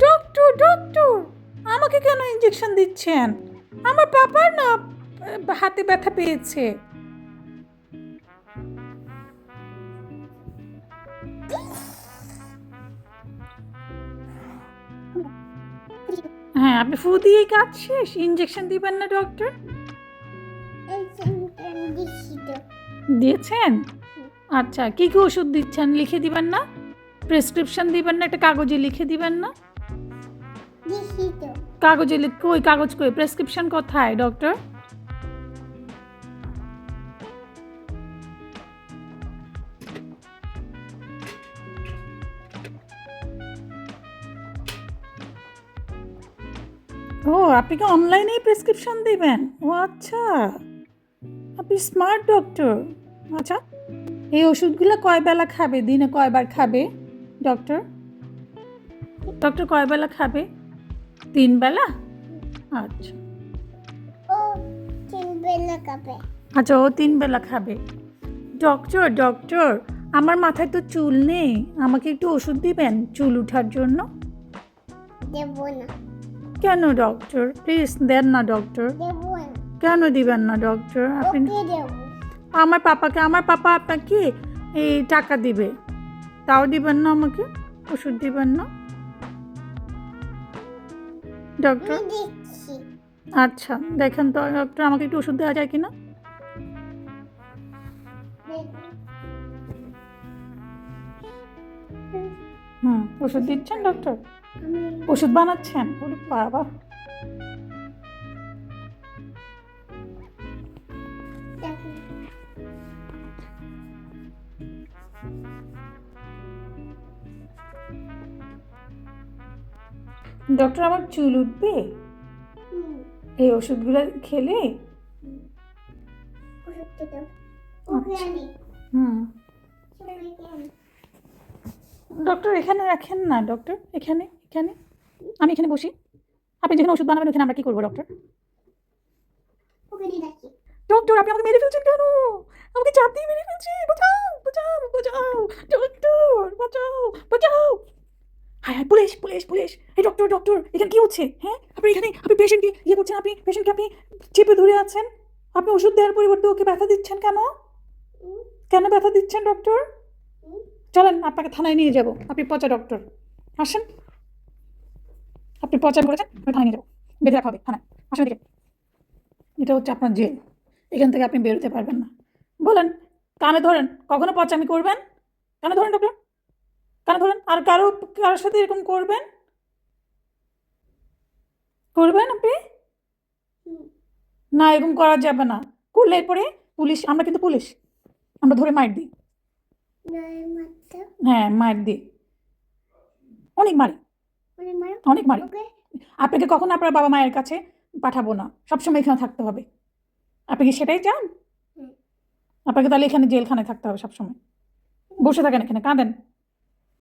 Doctor doctor আমাকে কেন injection দিচ্ছেন? আমার পাপার না হাতে ব্যথা পেয়েছে। হ্যাঁ, আপনি ফু দিয়েই কাজ শেষ, ইঞ্জেকশন দিবেন না ডক্টর? দিয়েছেন? আচ্ছা, কি কি ওষুধ দিচ্ছেন লিখে দিবেন না? প্রেসক্রিপশন দিবেন না, একটা কাগজে লিখে দিবেন না? কাগজে কই কাগজ কই, প্রেসক্রিপশন কোথায় ডক্টর? ও, আপনি কি অনলাইনেই প্রেসক্রিপশন দিবেন? ও আচ্ছা, আপনি স্মার্ট ডক্টর। আচ্ছা, এই ওষুধগুলো কয় বেলা খাবে, দিনে কয়বার খাবে ডক্টর? ডক্টর কয় বেলা খাবে? 3 বেলা? আচ্ছা আচ্ছা, ও 3 বেলা খাবে। ডক্টর ডক্টর আমার মাথায় তো চুল নেই, আমাকে একটু ওষুধ দিবেন চুল ওঠার জন্য? দেবো না। কেন ডক্টর, প্লিজ দেন না ডক্টর। দেবো না। কেন দিবেন না ডক্টর? আপনি ওকে দেবো। আমার পাপা আপনাকে এই টাকা দিবে, তাও দিবেন না আমাকে, ওষুধ দিবেন না ডক্টর? আমি দেখছি। আচ্ছা দেখেন তো ডক্টর, আমাকে একটু ওষুধ দেওয়া যায় কিনা? ওষুধ দিচ্ছেন ডক্টর? ওষুধ বানাচ্ছেন? ওরে বাবা। ডক্টর আমার চুল উঠবে এই ওষুধগুলো খেলে? ডক্টর এখানে রাখেন না ডক্টর, এখানে এখানে আমি এখানে বসি, আপনি যেখানে ওষুধ বানাবেন ওখানে আমরা কি করবো ডক্টর? ডক্টর আপনি আমাকে মেরে ফেলছেন কেন? আমাকে চাপ দিয়ে মেরে ফেলছে, বাঁচাও বাঁচাও বাঁচাও ডক্টর, বাঁচাও বাঁচাও। হায় হায়, পুলিশ পুলিশ পুলিশ! এই ডক্টর ডক্টর এখানে কি হচ্ছে? হ্যাঁ, আপনি পেশেন্টকে ইয়ে করছেন, আপনি পেশেন্টকে আপনি চেপে ধরে আছেন, আপনি ওষুধ দেওয়ার পরিবর্তে ওকে ব্যথা দিচ্ছেন কেন? কেন ব্যথা দিচ্ছেন ডক্টর? চলেন আপনাকে থানায় নিয়ে যাব, আপনি পচা ডক্টর, আসেন। আপনি পচা করেছেন, আমি থানায় নিয়ে যাবো, বেঁধে রাখা হবে থানায়, আসেন দিকে। এটা হচ্ছে আপনার জেল, এখান থেকে আপনি বেরোতে পারবেন না। বলেন, কানে ধরেন, কখনো পচামি করবেন? কানে ধরেন ডক্টর, কানে ধরেন। আর কারোর সাথে এরকম করবেন আপনি? না, এরকম করা যাবে না, করলে এরপরে পুলিশ, আমরা কিন্তু পুলিশ, আমরা ধরে মার দিই। হ্যাঁ মার দিই, অনেক মারি, অনেক মারি। আপনাকে কখনো আপনার বাবা মায়ের কাছে পাঠাবো না, সবসময় এখানে থাকতে হবে। আপনি কি সেটাই চান? আপনাকে তাহলে এখানে জেলখানায় থাকতে হবে সবসময়। বসে থাকেন এখানে, কাঁদেন।